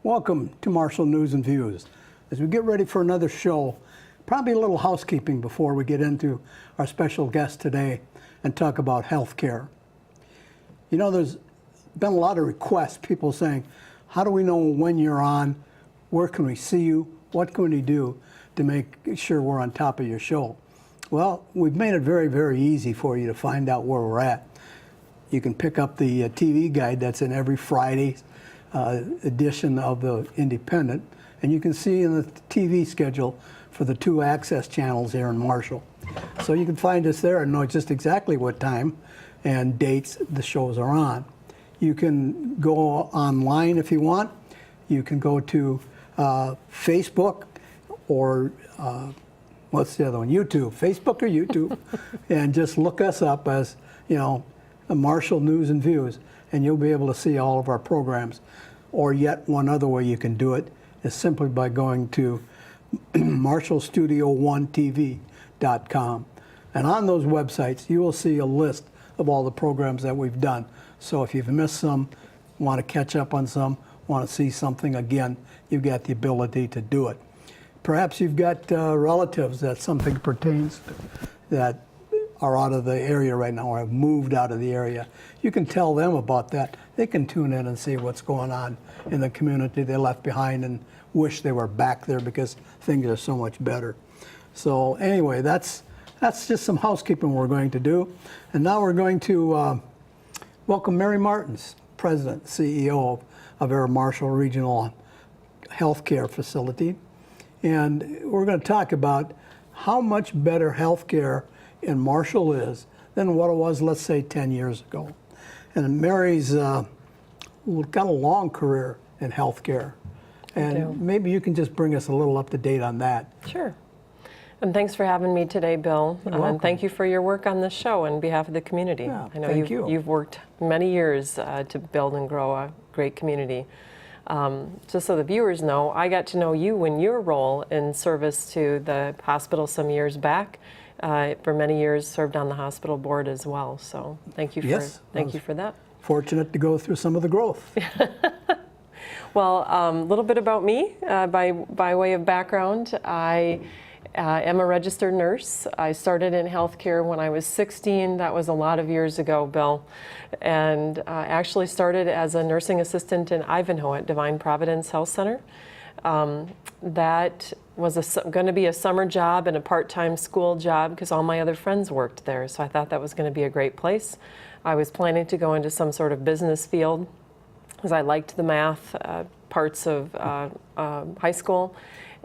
Welcome to Marshall News and Views. As we get ready for another show, probably a little housekeeping before we get into our special guest today and talk about health care. You know, there's been a lot of requests, people saying, how do we know when you're on? Where can we see you? What can we do to make sure we're on top of your show? Well, we've made it very, very easy for you to find out where we're at. You can pick up the TV guide that's in every Friday edition of the Independent, and you can see in the TV schedule for the 2 access channels here in Marshall. So you can find us there and know just exactly what time and dates the shows are on. You can go online if you want. You can go to Facebook or what's the other one? YouTube, Facebook or YouTube, and just look us up as, you know, Marshall News and Views, and you'll be able to see all of our programs. Or yet one other way you can do it is simply by going to marshallstudio1tv.com. And on those websites, you will see a list of all the programs that we've done. So if you've missed some, want to catch up on some, want to see something again, you've got the ability to do it. Perhaps you've got relatives that something pertains to that are out of the area right now or have moved out of the area. You can tell them about that. They can tune in and see what's going on in the community they left behind and wish they were back there because things are so much better. So anyway, that's just some housekeeping we're going to do. And now we're going to welcome Mary Martins, President, CEO of Avera Marshall Regional Healthcare Facility. And we're going to talk about how much better healthcare in Marshall is than what it was, let's say, 10 years ago. And Mary's got a long career in healthcare. And maybe you can just bring us a little up to date on that. Sure. And thanks for having me today, Bill. And thank you for your work on this show on behalf of the community. Yeah, I know you've worked many years to build and grow a great community. Just so the viewers know, I got to know you in your role in service to the hospital some years back. For many years, served on the hospital board as well. So thank you for that. Fortunate to go through some of the growth. Well, a little bit about me by way of background. I am a registered nurse. I started in healthcare when I was 16. That was a lot of years ago, Bill. And actually started as a nursing assistant in Ivanhoe at Divine Providence Health Center. That was going to be a summer job and a part-time school job because all my other friends worked there. So I thought that was going to be a great place. I was planning to go into some sort of business field because I liked the math parts of high school.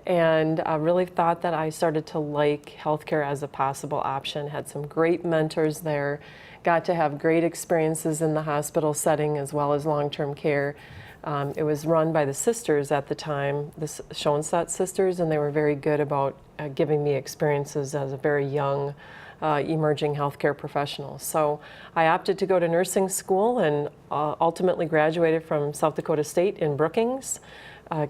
And I really thought that I started to like healthcare as a possible option. Had some great mentors there. Got to have great experiences in the hospital setting as well as long-term care. It was run by the sisters at the time, the Schoenstatt sisters, and they were very good about giving me experiences as a very young, emerging healthcare professional. So I opted to go to nursing school and ultimately graduated from South Dakota State in Brookings.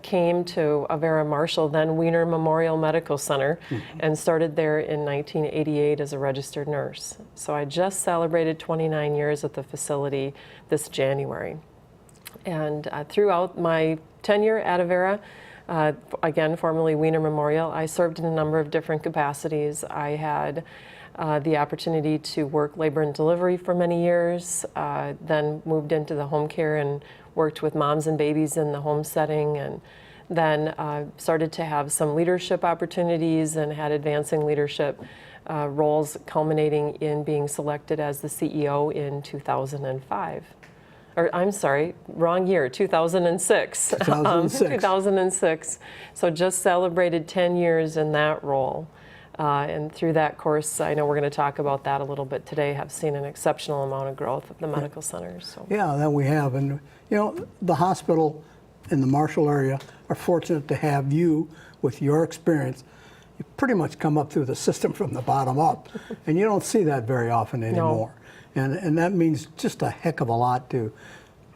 Came to Avera Marshall, then Wiener Memorial Medical Center, and started there in 1988 as a registered nurse. So I just celebrated 29 years at the facility this January. And throughout my tenure at Avera, again, formerly Wiener Memorial, I served in a number of different capacities. I had the opportunity to work labor and delivery for many years, then moved into the home care and worked with moms and babies in the home setting, and then started to have some leadership opportunities and had advancing leadership roles culminating in being selected as the CEO in 2005. Or I'm sorry, wrong year, 2006. 2006. So just celebrated 10 years in that role. And through that course, I know we're going to talk about that a little bit today, have seen an exceptional amount of growth of the medical centers. So. Yeah, that we have. And, you know, the hospital in the Marshall area are fortunate to have you with your experience. You pretty much come up through the system from the bottom up. And you don't see that very often anymore. No. And that means just a heck of a lot to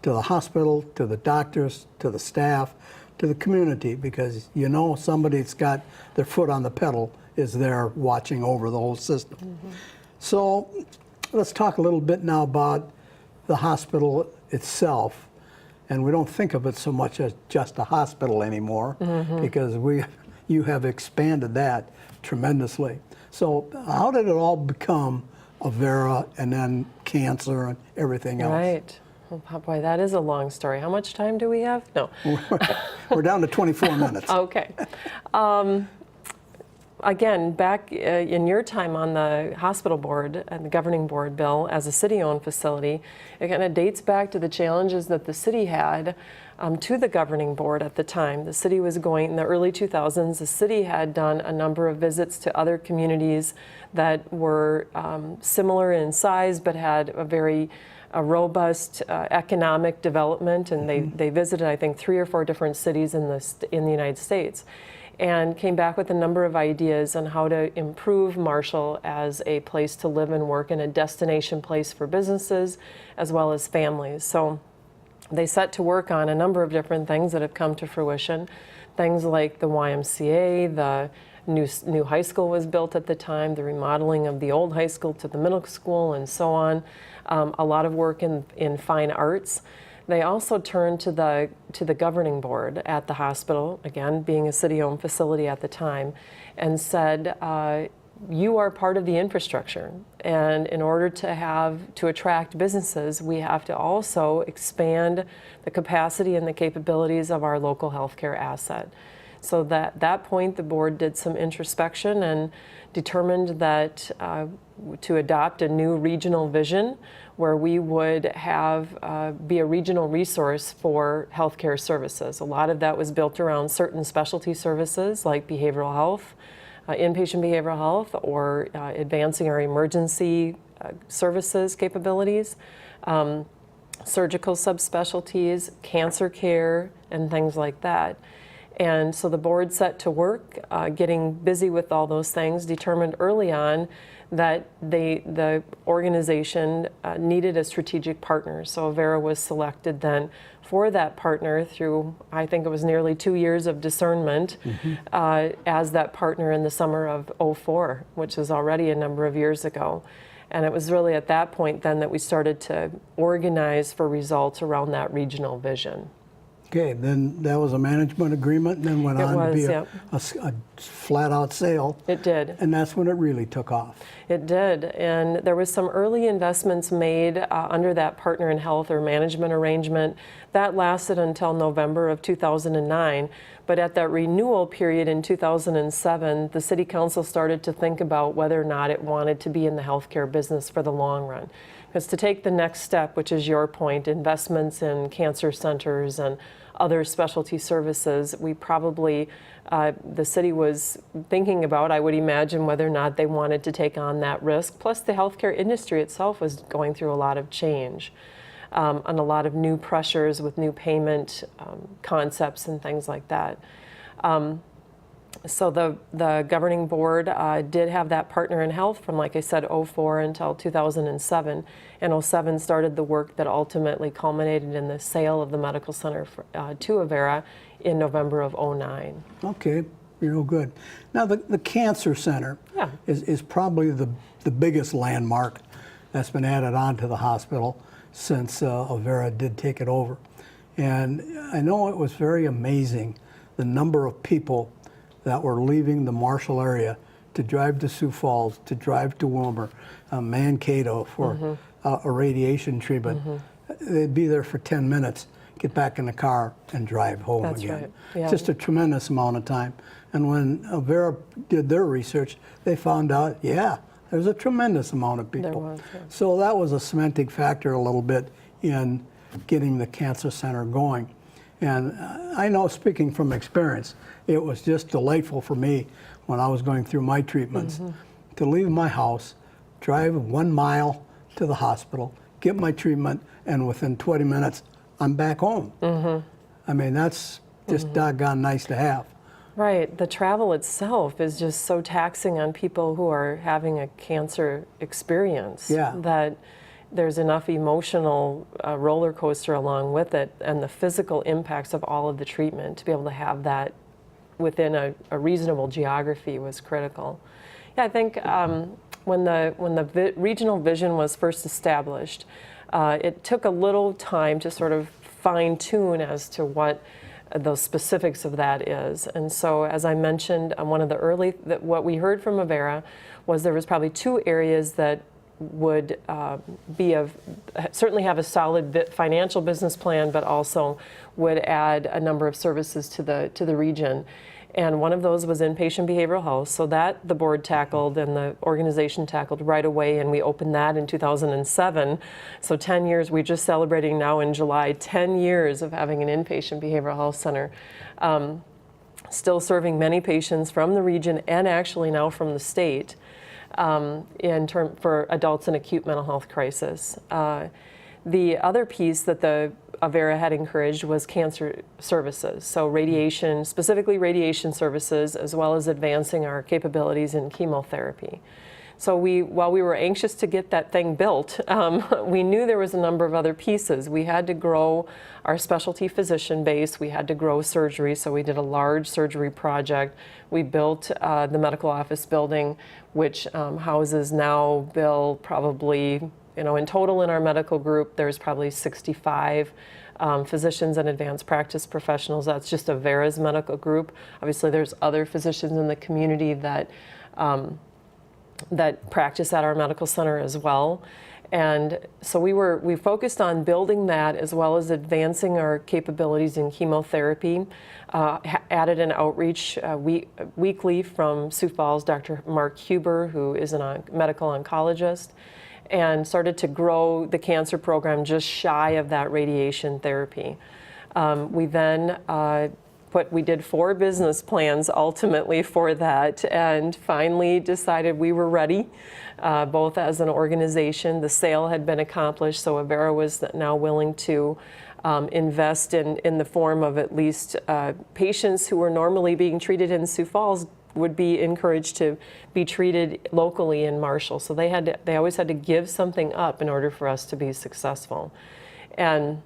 the hospital, to the doctors, to the staff, to the community, because you know somebody that's got their foot on the pedal is there watching over the whole system. So let's talk a little bit now about the hospital itself And we don't think of it so much as just a hospital anymore, because you have expanded that tremendously. So how did it all become Avera and then cancer and everything else? Right. Oh, boy, that is a long story. How much time do we have? No. We're down to 24 minutes. Okay. Again, back in your time on the hospital board and the governing board, Bill, as a city-owned facility, it kind of dates back to the challenges that the city had to the governing board at the time. The city was going, in the early 2000s, the city had done a number of visits to other communities that were similar in size but had a very robust economic development, and they visited, I think, 3 or 4 different cities in the United States, and came back with a number of ideas on how to improve Marshall as a place to live and work and a destination place for businesses as well as families. So they set to work on a number of different things that have come to fruition. Things like the YMCA, the new high school was built at the time, the remodeling of the old high school to the middle school, and so on. A lot of work in fine arts. They also turned to the governing board at the hospital, again being a city-owned facility at the time, and said, you are part of the infrastructure, and in order to attract businesses, we have to also expand the capacity and the capabilities of our local healthcare asset. So at that point, the board did some introspection and determined that to adopt a new regional vision where we would be a regional resource for healthcare services. A lot of that was built around certain specialty services like behavioral health, inpatient behavioral health, or advancing our emergency services capabilities, surgical subspecialties, cancer care, and things like that. And so the board set to work, getting busy with all those things, determined early on that the organization needed a strategic partner. So Avera was selected then for that partner through, I think it was nearly 2 years of discernment, as that partner in the summer of '04, which was already a number of years ago. And it was really at that point then that we started to organize for results around that regional vision. Okay, then that was a management agreement, and then went on to be a flat-out sale. It did. And that's when it really took off. It did, and there was some early investments made under that partner in health or management arrangement. That lasted until November of 2009, but at that renewal period in 2007, the City Council started to think about whether or not it wanted to be in the healthcare business for the long run. Because to take the next step, which is your point, investments in cancer centers and other specialty services, we probably, the city was thinking about, I would imagine, whether or not they wanted to take on that risk. Plus the healthcare industry itself was going through a lot of change and a lot of new pressures with new payment concepts and things like that. So the governing board did have that partner in health from, like I said, '04 until 2007. And '07 started the work that ultimately culminated in the sale of the medical center to Avera in November of '09. Okay, real good. Now the cancer center is probably the biggest landmark that's been added on to the hospital since Avera did take it over. And I know it was very amazing the number of people that were leaving the Marshall area to drive to Sioux Falls, to drive to Wilmer, Mankato for a radiation treatment. They'd be there for 10 minutes, get back in the car, and drive home That's again. right. Yeah. Just a tremendous amount of time. And when Avera did their research, they found out, yeah, there's a tremendous amount of people. There was, yeah. So that was a cementing factor a little bit in getting the cancer center going. And I know, speaking from experience, it was just delightful for me when I was going through my treatments to leave my house, drive 1 mile to the hospital, get my treatment, and within 20 minutes, I'm back home. I mean, that's just doggone nice to have. Right. The travel itself is just so taxing on people who are having a cancer experience that there's enough emotional roller coaster along with it, and the physical impacts of all of the treatment to be able to have that within a reasonable geography was critical. Yeah, I think when the regional vision was first established, it took a little time to sort of fine tune as to what those specifics of that is. And so, as I mentioned, one of the what we heard from Avera was there was probably 2 areas that would certainly have a solid financial business plan, but also would add a number of services to the region. And one of those was inpatient behavioral health. So that the board tackled and the organization tackled right away, and we opened that in 2007. So 10 years, we're just celebrating now in July, 10 years of having an inpatient behavioral health center. Still serving many patients from the region and actually now from the state for adults in acute mental health crisis. The other piece that the Avera had encouraged was cancer services, so radiation, specifically radiation services, as well as advancing our capabilities in chemotherapy. So while we were anxious to get that thing built, we knew there was a number of other pieces. We had to grow our specialty physician base. We had to grow surgery, so we did a large surgery project. We built the medical office building, which houses now, Bill, probably, in total in our medical group, there's probably 65 physicians and advanced practice professionals. That's just Avera's medical group. Obviously, there's other physicians in the community that practice at our medical center as well. And so we focused on building that as well as advancing our capabilities in chemotherapy. Added an outreach weekly from Sioux Falls, Dr. Mark Huber, who is a medical oncologist, and started to grow the cancer program just shy of that radiation therapy. We then we did 4 business plans ultimately for that, and finally decided we were ready, both as an organization. The sale had been accomplished, so Avera was now willing to invest in the form of at least patients who were normally being treated in Sioux Falls would be encouraged to be treated locally in Marshall. So they always had to give something up in order for us to be successful. And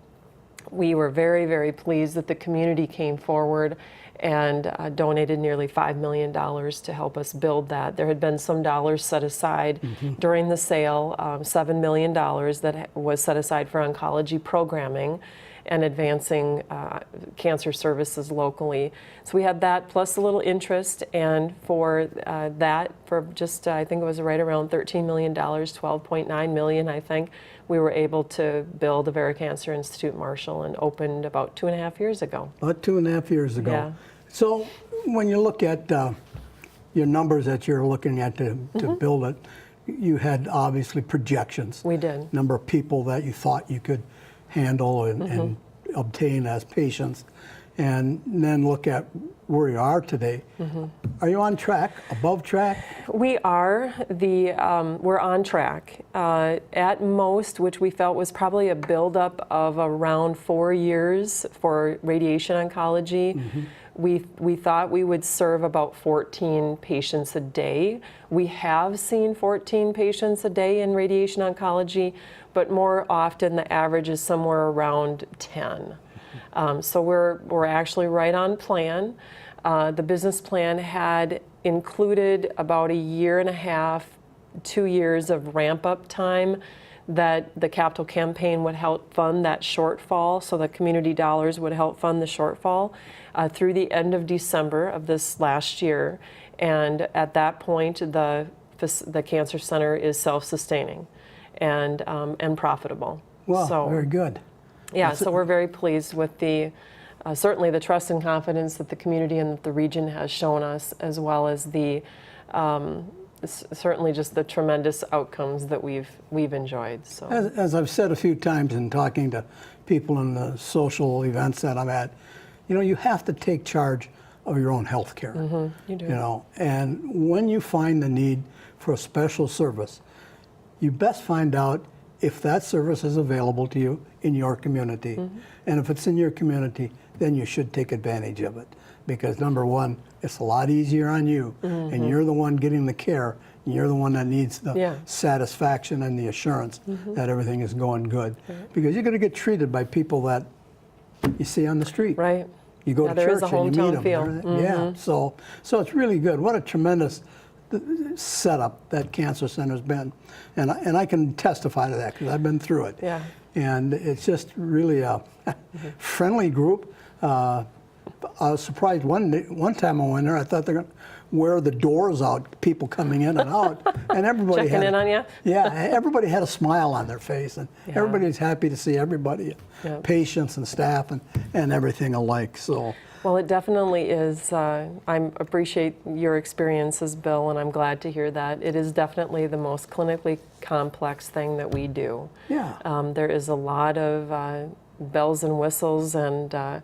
we were very, very pleased that the community came forward and donated nearly $5 million to help us build that. There had been some dollars set aside during the sale, $7 million that was set aside for oncology programming and advancing cancer services locally. So we had that plus a little interest, and for just, I think it was right around $13 million, $12.9 million, I think, we were able to build Avera Cancer Institute Marshall, and opened about 2.5 years ago. About 2.5 years ago. Yeah. So when you look at your numbers that you're looking at to build it, you had obviously projections. We did. Number of people that you thought you could handle and obtain as patients, and then look at where you are today. Are you on track, above track? We are. We're on track. At most, which we felt was probably a buildup of around 4 years for radiation oncology. We thought we would serve about 14 patients a day. We have seen 14 patients a day in radiation oncology, but more often the average is somewhere around 10. So we're actually right on plan. The business plan had included about 1.5 years, 2 years of ramp-up time that the capital campaign would help fund that shortfall, so the community dollars would help fund the shortfall through the end of December of this last year. And at that point, the cancer center is self-sustaining and profitable. Wow, so, very good. Yeah, so we're very pleased with certainly the trust and confidence that the community and the region has shown us, as well as certainly just the tremendous outcomes that we've enjoyed. So, as I've said a few times in talking to people in the social events that I'm at, you have to take charge of your own health care. You do. And when you find the need for a special service, you best find out if that service is available to you in your community. And if it's in your community, then you should take advantage of it. Because number one, it's a lot easier on you, and you're the one getting the care, and you're the one that needs the satisfaction and the assurance that everything is going good. Because you're going to get treated by people that you see on the street. Right. You go to there church is a and you meet hometown them. feel. Yeah, so it's really good. What a tremendous setup that cancer center's been, and I can testify to that because I've been through it. Yeah. And it's just really a friendly group. I was surprised one time I went there, I thought they're going to wear the doors out, people coming in and out. And everybody Checking in on you? Yeah, everybody had a smile on their face. And everybody's happy to see everybody, patients and staff and everything alike. So. Well, it definitely is. I appreciate your experiences, Bill, and I'm glad to hear that. It is definitely the most clinically complex thing that we do. Yeah. There is a lot of bells and whistles and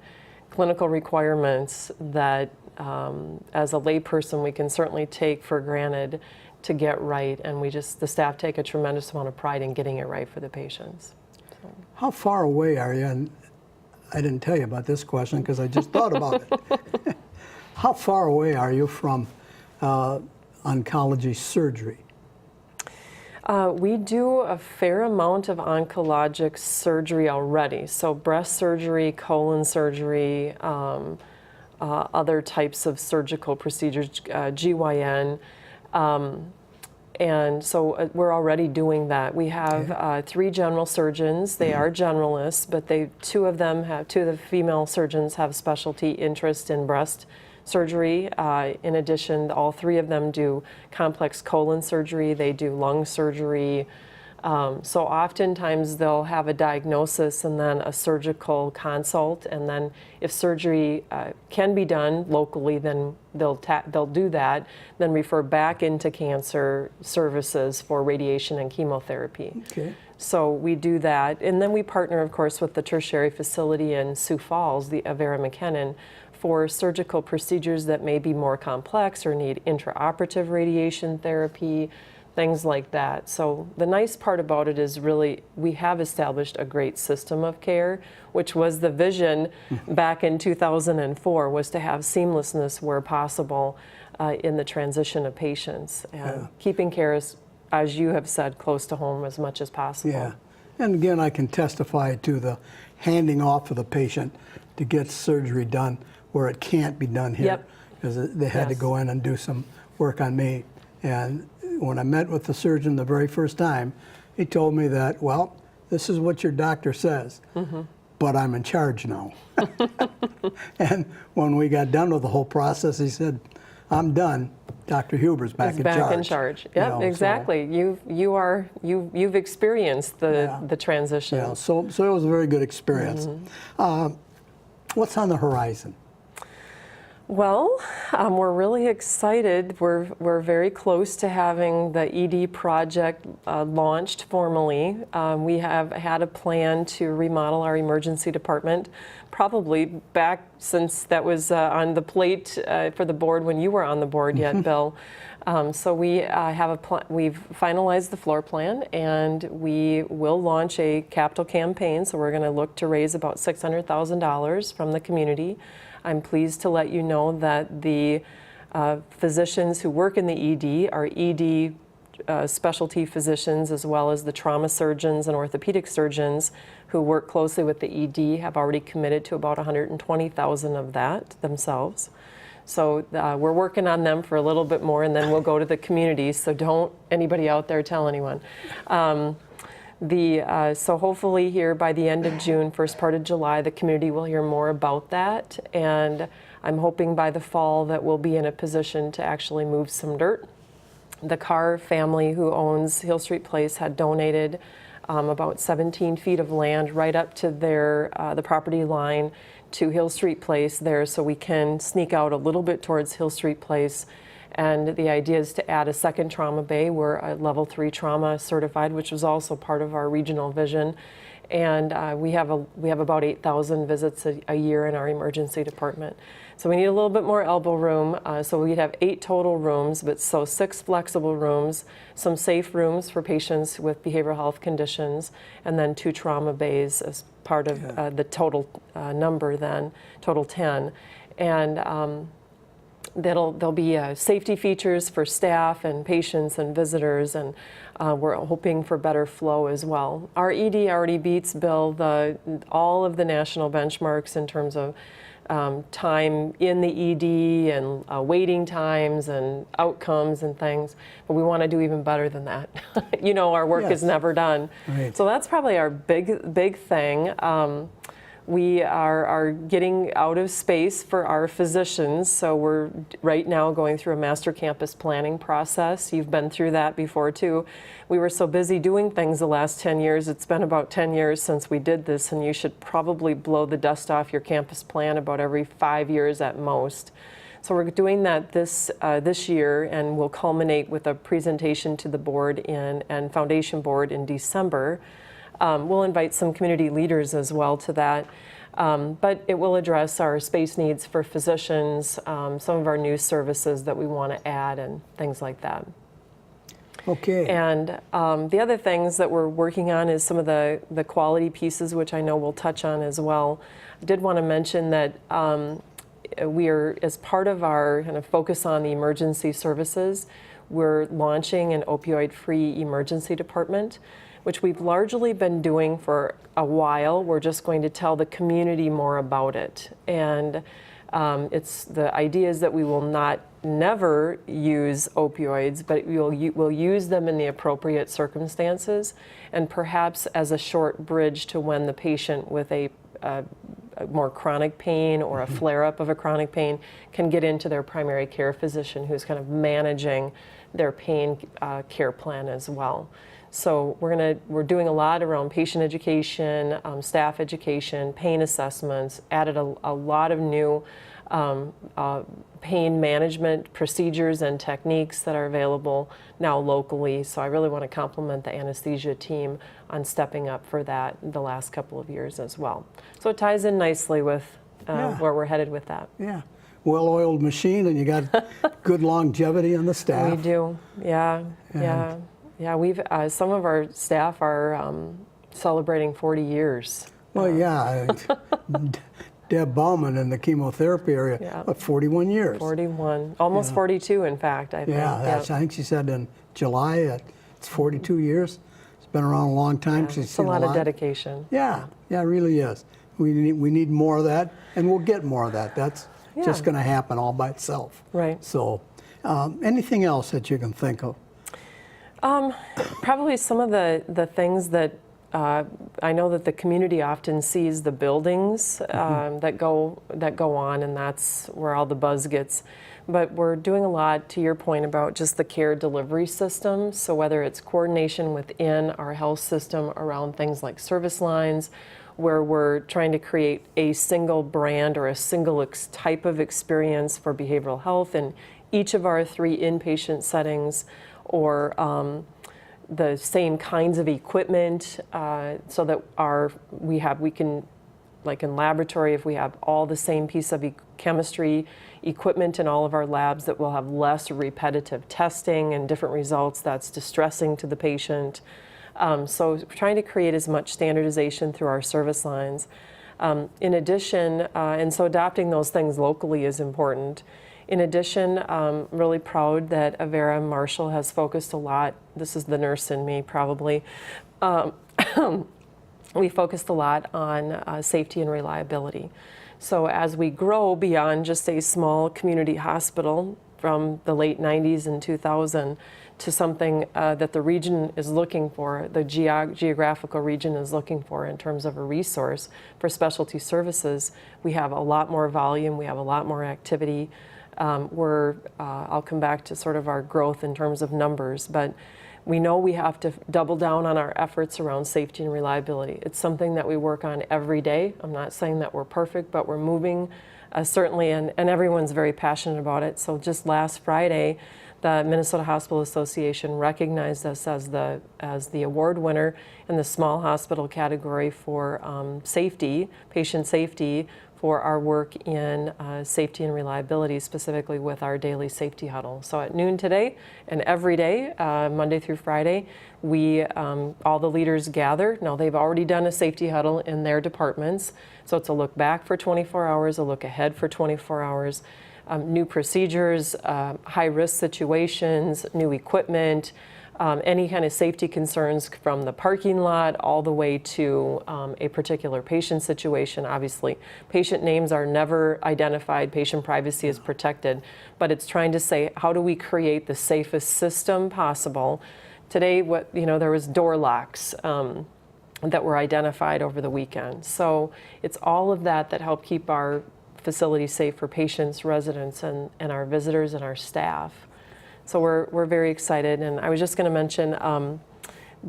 clinical requirements that, as a layperson, we can certainly take for granted to get right, and the staff take a tremendous amount of pride in getting it right for the patients. So. How far away are you? And I didn't tell you about this question because I just thought about it. How far away are you from oncology surgery? We do a fair amount of oncologic surgery already. So breast surgery, colon surgery, other types of surgical procedures, GYN. And so we're already doing that. We have 3 general surgeons. They are generalists, but two of the female surgeons have specialty interest in breast surgery. In addition, all 3 of them do complex colon surgery. They do lung surgery. So oftentimes they'll have a diagnosis and then a surgical consult, and then if surgery can be done locally, then they'll do that, then refer back into cancer services for radiation and chemotherapy. Okay. So we do that, and then we partner, of course, with the tertiary facility in Sioux Falls, the Avera McKinnon, for surgical procedures that may be more complex or need intraoperative radiation therapy, things like that. So the nice part about it is really we have established a great system of care, which was the vision back in 2004, was to have seamlessness where possible in the transition of patients, and keeping care, as you have said, close to home as much as possible. Yeah, and again, I can testify to the handing off of the patient to get surgery done where it can't be done here, because they had to go in and do some work on me. And when I met with the surgeon the very first time, he told me that, well, this is what your doctor says, but I'm in charge now. And when we got done with the whole process, he said, I'm done. Dr. Huber's back in charge. Back in charge. Yep, exactly. So, you've experienced the transition. Yeah, so it was a very good experience. What's on the horizon? Well, we're really excited. We're very close to having the ED project launched formally. We have had a plan to remodel our emergency department, probably back since that was on the plate for the board when you were on the board yet, Bill. So we have we've finalized the floor plan, and we will launch a capital campaign. So we're going to look to raise about $600,000 from the community. I'm pleased to let you know that the physicians who work in the ED are ED specialty physicians, as well as the trauma surgeons and orthopedic surgeons who work closely with the ED have already committed to about $120,000 of that themselves. So we're working on them for a little bit more, and then we'll go to the community. So don't anybody out there tell anyone. So hopefully here by the end of June, first part of July, the community will hear more about that. And I'm hoping by the fall that we'll be in a position to actually move some dirt. The Carr family who owns Hill Street Place had donated about 17 feet of land right up to the property line to Hill Street Place there, so we can sneak out a little bit towards Hill Street Place. And the idea is to add a second trauma bay. We're a level 3 trauma certified, which was also part of our regional vision. And we have about 8,000 visits a year in our emergency department. So we need a little bit more elbow room. So we'd have 8 total rooms, but 6 flexible rooms, some safe rooms for patients with behavioral health conditions, and then 2 trauma bays as part of the total number then, total 10. And there'll be safety features for staff and patients and visitors, and we're hoping for better flow as well. Our ED already beats, Bill, all of the national benchmarks in terms of time in the ED and waiting times and outcomes and things, but we want to do even better than that. You know, our work is Yes. never done. Right. So that's probably our big thing. We are getting out of space for our physicians, so we're right now going through a master campus planning process. You've been through that before too. We were so busy doing things the last 10 years. It's been about 10 years since we did this, and you should probably blow the dust off your campus plan about every 5 years at most. So we're doing that this year, and we'll culminate with a presentation to the board and foundation board in December. We'll invite some community leaders as well to that, but it will address our space needs for physicians, some of our new services that we want to add, and things like that. Okay. And the other things that we're working on is some of the quality pieces, which I know we'll touch on as well. I did want to mention that we are, as part of our kind of focus on the emergency services, we're launching an opioid-free emergency department, which we've largely been doing for a while. We're just going to tell the community more about it. And it's the idea is that we will never use opioids, but we'll use them in the appropriate circumstances, and perhaps as a short bridge to when the patient with a more chronic pain or a flare-up of a chronic pain can get into their primary care physician, who's kind of managing their pain care plan as well. So we're doing a lot around patient education, staff education, pain assessments, added a lot of new pain management procedures and techniques that are available now locally. So I really want to compliment the anesthesia team on stepping up for that the last couple of years as well. So it ties in nicely with where we're headed with that. Yeah. Well-oiled machine, and you got good longevity on the staff. We do, yeah. Yeah, we've some of our staff are celebrating 40 years. Well, yeah. Deb Bauman in the chemotherapy area, Yeah. 41 years. 41, almost 42, in fact, I think. Yeah, I think she said in July, it's 42 years. It's been around a long time. She's It's a seen lot of dedication. Yeah, it really is. We need more of that, and we'll get more of that. That's just going to happen all by itself. Right. So, anything else that you can think of? Probably some of the things that I know that the community often sees the buildings that go on, and that's where all the buzz gets. But we're doing a lot, to your point, about just the care delivery system. So whether it's coordination within our health system around things like service lines, where we're trying to create a single brand or a single type of experience for behavioral health in each of our 3 inpatient settings, or the same kinds of equipment, so that we can, like in laboratory, if we have all the same piece of chemistry equipment in all of our labs, that we'll have less repetitive testing and different results that's distressing to the patient. So trying to create as much standardization through our service lines. In addition, and so adopting those things locally is important. In addition, I'm really proud that Avera Marshall has focused a lot, this is the nurse in me probably, we focused a lot on safety and reliability. So as we grow beyond just a small community hospital from the late 90s and 2000 to something that the region is looking for, the geographical region is looking for in terms of a resource for specialty services, we have a lot more volume, we have a lot more activity. I'll come back to sort of our growth in terms of numbers, but we know we have to double down on our efforts around safety and reliability. It's something that we work on every day. I'm not saying that we're perfect, but we're moving certainly, and everyone's very passionate about it. So just last Friday, the Minnesota Hospital Association recognized us as the award winner in the small hospital category for safety, patient safety, for our work in safety and reliability, specifically with our daily safety huddle. So at noon today and every day, Monday through Friday, we, all the leaders gather. Now they've already done a safety huddle in their departments. So it's a look back for 24 hours, a look ahead for 24 hours, new procedures, high risk situations, new equipment, any kind of safety concerns from the parking lot all the way to a particular patient situation. Obviously, patient names are never identified, patient privacy is protected, but it's trying to say, how do we create the safest system possible? Today, there was door locks that were identified over the weekend. So it's all of that that help keep our facility safe for patients, residents, and our visitors and our staff. So we're very excited. And I was just going to mention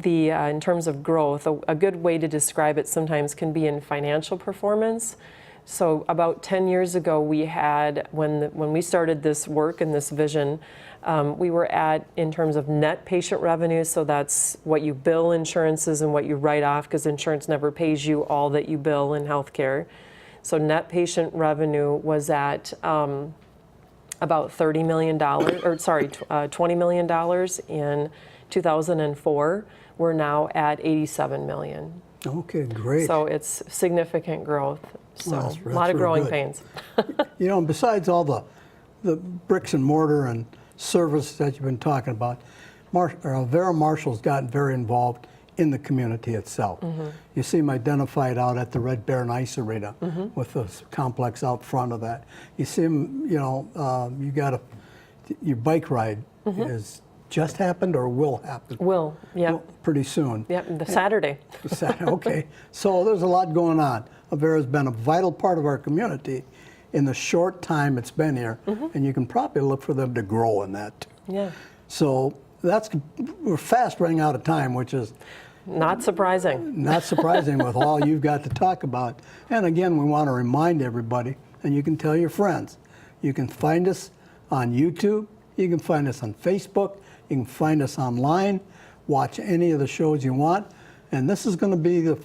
in terms of growth, a good way to describe it sometimes can be in financial performance. So about 10 years ago, we had, when we started this work and this vision, we were at, in terms of net patient revenue, so that's what you bill insurances and what you write off, because insurance never pays you all that you bill in healthcare. So net patient revenue was at about $30 million, or sorry, $20 million in 2004. We're now at $87 million. Okay, great. So it's significant growth. So Well, a lot of growing good. pains. And besides all the bricks and mortar and service that you've been talking about, Avera Marshall's gotten very involved in the community itself. Mm-hmm. You see them identified out at the Red Bear and Ice Arena with the complex out front of that. You see them, you got your bike ride is just happened or will happen? Will, yeah. Pretty soon. Yep, the Saturday. Okay, so there's a lot going on. Avera's been a vital part of our community in the short time it's been here, and you can probably look for them to grow in that too. Yeah. So we're fast running out of time, which is Not surprising. not surprising with all you've got to talk about. And again, we want to remind everybody, and you can tell your friends, you can find us on YouTube, you can find us on Facebook, you can find us online, watch any of the shows you want. And this is going to be the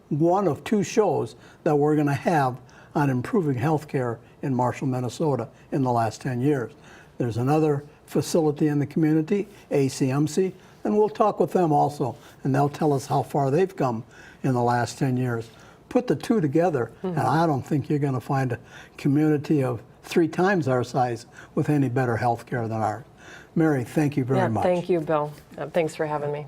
one of two shows that we're going to have on improving healthcare in Marshall, Minnesota in the last 10 years. There's another facility in the community, ACMC, and we'll talk with them also, and they'll tell us how far they've come in the last 10 years. Put the two together, and I don't think you're going to find a community of 3 times our size with any better health care than ours. Mary, thank you very much. Thank you, Bill. Thanks for having me.